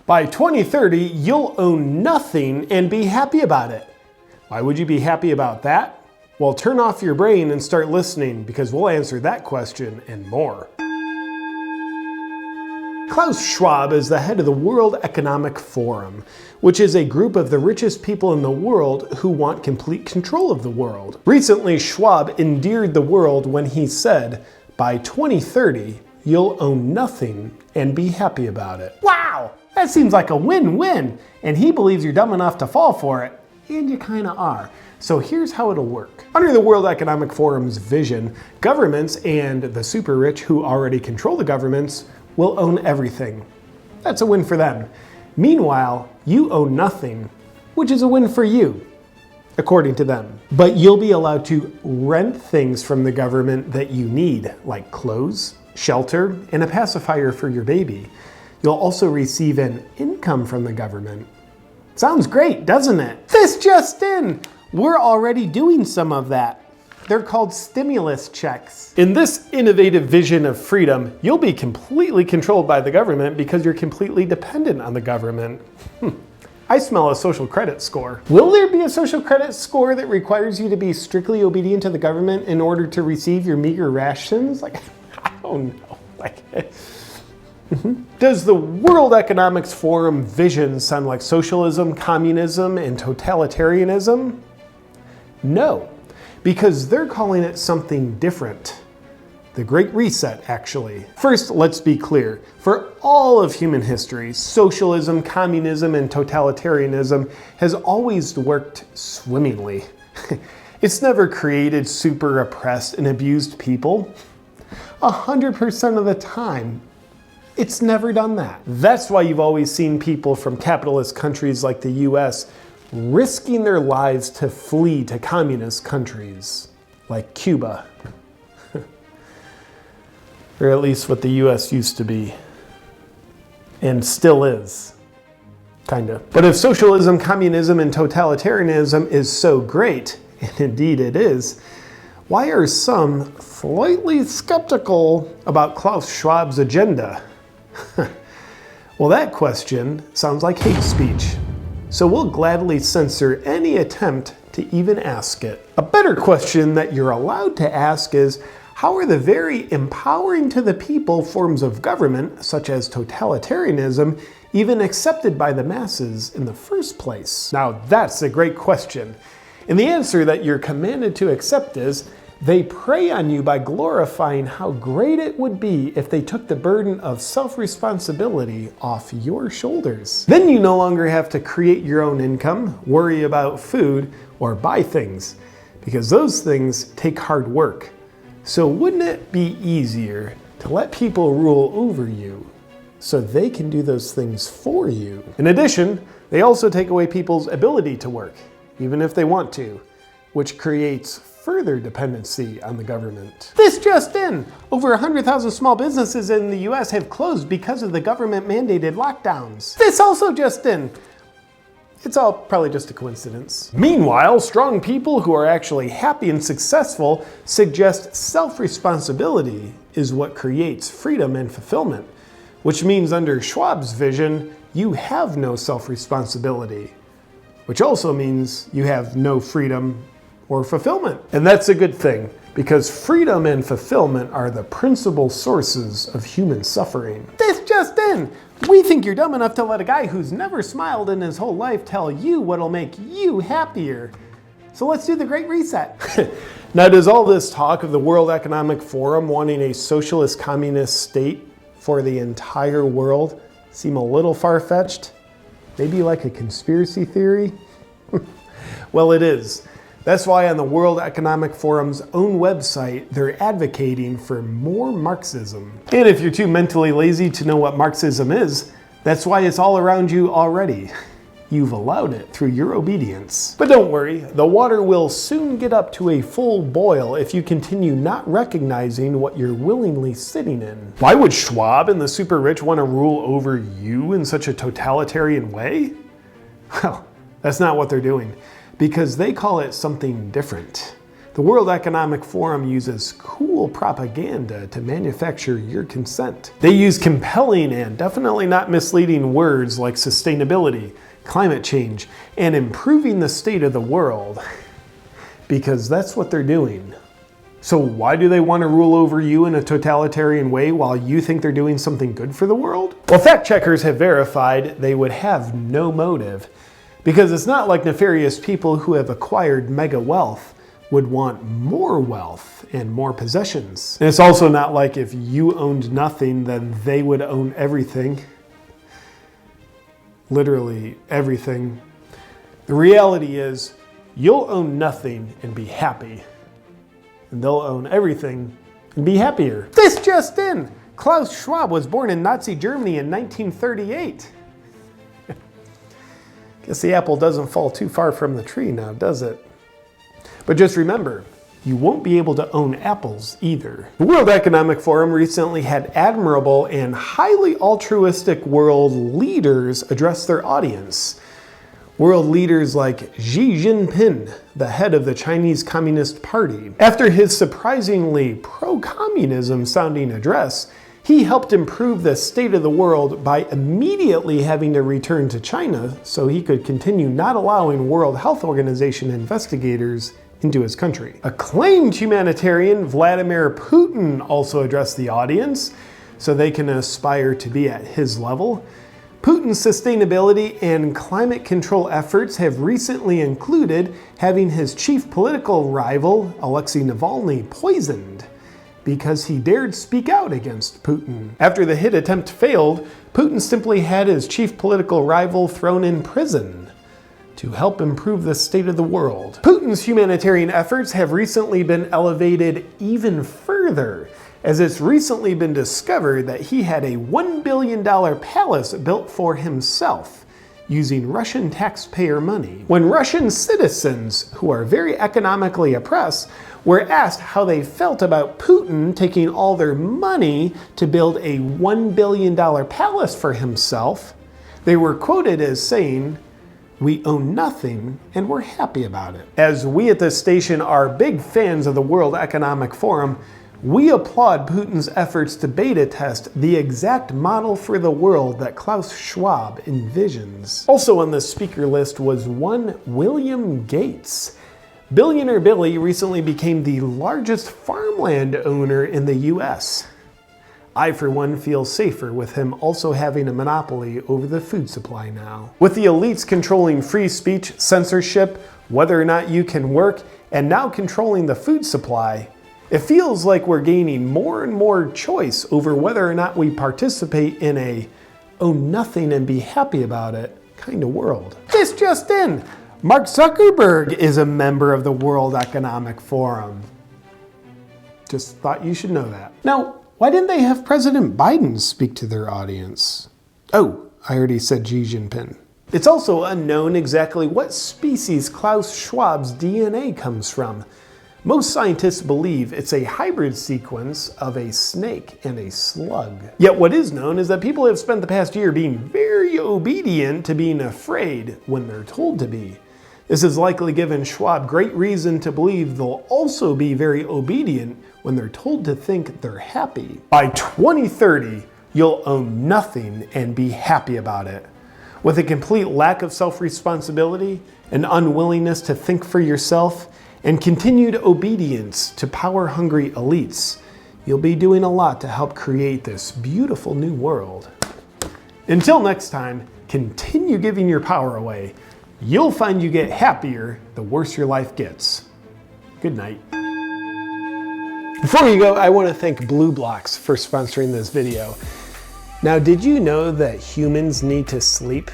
By 2030, you'll own nothing and be happy about it. Why would you be happy about that? Well, turn off your brain and start listening, because we'll answer that question and more. Klaus Schwab is the head of the World Economic Forum, which is a group of the richest people in the world who want complete control of the world. Recently, Schwab endeared the world when he said, by 2030, you'll own nothing and be happy about it. Wow, that seems like a win-win, and he believes you're dumb enough to fall for it, and you kinda are. So here's how it'll work. Under the World Economic Forum's vision, governments and the super rich who already control the governments will own everything. That's a win for them. Meanwhile, you own nothing, which is a win for you, according to them. But you'll be allowed to rent things from the government that you need, like clothes, shelter, and a pacifier for your baby. You'll also receive an income from the government. Sounds great, doesn't it? This just in! We're already doing some of that. They're called stimulus checks. In this innovative vision of freedom, you'll be completely controlled by the government because you're completely dependent on the government. I smell a social credit score. Will there be a social credit score that requires you to be strictly obedient to the government in order to receive your meager rations? Like, I don't know. Does the World Economic Forum vision sound like socialism, communism, and totalitarianism? No. Because they're calling it something different. The Great Reset, actually. First, let's be clear. For all of human history, socialism, communism, and totalitarianism has always worked swimmingly. It's never created super oppressed and abused people. 100% of the time, it's never done that. That's why you've always seen people from capitalist countries like the US risking their lives to flee to communist countries like Cuba. Or at least what the US used to be. And still is. Kinda. But if socialism, communism, and totalitarianism is so great, and indeed it is, why are some slightly skeptical about Klaus Schwab's agenda? Well, that question sounds like hate speech. So we'll gladly censor any attempt to even ask it. A better question that you're allowed to ask is, how are the very empowering to the people forms of government, such as totalitarianism, even accepted by the masses in the first place? Now that's a great question. And the answer that you're commanded to accept is, they prey on you by glorifying how great it would be if they took the burden of self-responsibility off your shoulders. Then you no longer have to create your own income, worry about food, or buy things, because those things take hard work. So wouldn't it be easier to let people rule over you so they can do those things for you? In addition, they also take away people's ability to work, even if they want to, which creates further dependency on the government. This just in! Over 100,000 small businesses in the US have closed because of the government-mandated lockdowns. This also just in! It's all probably just a coincidence. Meanwhile, strong people who are actually happy and successful suggest self-responsibility is what creates freedom and fulfillment, which means under Schwab's vision, you have no self-responsibility, which also means you have no freedom or fulfillment. And that's a good thing, because freedom and fulfillment are the principal sources of human suffering. This just in! We think you're dumb enough to let a guy who's never smiled in his whole life tell you what'll make you happier. So let's do the Great Reset. Now, does all this talk of the World Economic Forum wanting a socialist communist state for the entire world seem a little far-fetched? Maybe like a conspiracy theory? Well, it is. That's why on the World Economic Forum's own website, they're advocating for more Marxism. And if you're too mentally lazy to know what Marxism is, that's why it's all around you already. You've allowed it through your obedience. But don't worry, the water will soon get up to a full boil if you continue not recognizing what you're willingly sitting in. Why would Schwab and the super rich want to rule over you in such a totalitarian way? Well, that's not what they're doing, because they call it something different. The World Economic Forum uses cool propaganda to manufacture your consent. They use compelling and definitely not misleading words like sustainability, climate change, and improving the state of the world, because that's what they're doing. So why do they want to rule over you in a totalitarian way while you think they're doing something good for the world? Well, fact checkers have verified they would have no motive, because it's not like nefarious people who have acquired mega wealth would want more wealth and more possessions. And it's also not like if you owned nothing, then they would own everything. Literally everything. The reality is, you'll own nothing and be happy. And they'll own everything and be happier. This just in! Klaus Schwab was born in Nazi Germany in 1938. Guess the apple doesn't fall too far from the tree now, does it? But just remember, you won't be able to own apples either. The World Economic Forum recently had admirable and highly altruistic world leaders address their audience. World leaders like Xi Jinping, the head of the Chinese Communist Party. After his surprisingly pro-communism sounding address, he helped improve the state of the world by immediately having to return to China so he could continue not allowing World Health Organization investigators into his country. Acclaimed humanitarian Vladimir Putin also addressed the audience so they can aspire to be at his level. Putin's sustainability and climate control efforts have recently included having his chief political rival, Alexei Navalny, poisoned because he dared speak out against Putin. After the hit attempt failed, Putin simply had his chief political rival thrown in prison to help improve the state of the world. Putin's humanitarian efforts have recently been elevated even further, as it's recently been discovered that he had a $1 billion palace built for himself using Russian taxpayer money. When Russian citizens, who are very economically oppressed, were asked how they felt about Putin taking all their money to build a $1 billion palace for himself, they were quoted as saying, "We own nothing and we're happy about it." As we at this station are big fans of the World Economic Forum, we applaud Putin's efforts to beta test the exact model for the world that Klaus Schwab envisions. Also on the speaker list was one William Gates. Billionaire Billy recently became the largest farmland owner in the US. I, for one, feel safer with him also having a monopoly over the food supply now. With the elites controlling free speech, censorship, whether or not you can work, and now controlling the food supply, it feels like we're gaining more and more choice over whether or not we participate in a own nothing and be happy about it kind of world. This just in! Mark Zuckerberg is a member of the World Economic Forum. Just thought you should know that. Now, why didn't they have President Biden speak to their audience? Oh, I already said Xi Jinping. It's also unknown exactly what species Klaus Schwab's DNA comes from. Most scientists believe it's a hybrid sequence of a snake and a slug. Yet what is known is that people have spent the past year being very obedient to being afraid when they're told to be. This has likely given Schwab great reason to believe they'll also be very obedient when they're told to think they're happy. By 2030, you'll own nothing and be happy about it. With a complete lack of self-responsibility, an unwillingness to think for yourself, and continued obedience to power-hungry elites, you'll be doing a lot to help create this beautiful new world. Until next time, continue giving your power away. You'll find you get happier the worse your life gets. Good night. Before you go, I want to thank Blue Blocks for sponsoring this video. Now, did you know that humans need to sleep?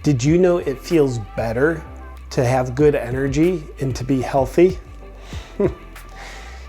Did you know it feels better to have good energy and to be healthy?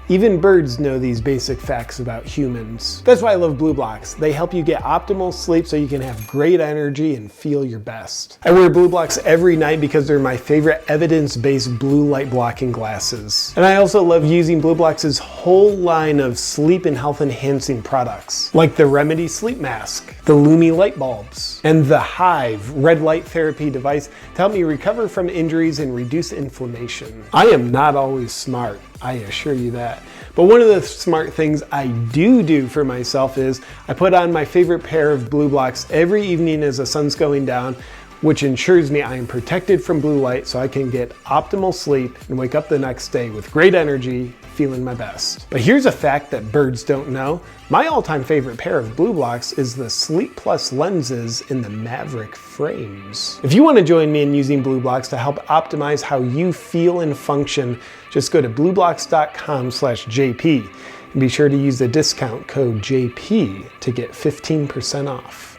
Even birds know these basic facts about humans. That's why I love Blue Blocks. They help you get optimal sleep so you can have great energy and feel your best. I wear Blue Blocks every night because they're my favorite evidence-based blue light blocking glasses. And I also love using Blue Blocks' whole line of sleep and health enhancing products, like the Remedy Sleep Mask, the Lumi light bulbs, And the Hive red light therapy device to help me recover from injuries and reduce inflammation. I am not always smart, I assure you that. But one of the smart things I do for myself is I put on my favorite pair of blue blocks every evening as the sun's going down, which ensures me I am protected from blue light so I can get optimal sleep and wake up the next day with great energy, feeling my best. But here's a fact that birds don't know. My all-time favorite pair of blue blocks is the Sleep Plus lenses in the Maverick frames. If you want to join me in using blue blocks to help optimize how you feel and function, just go to blueblocks.com/JP and be sure to use the discount code JP to get 15% off.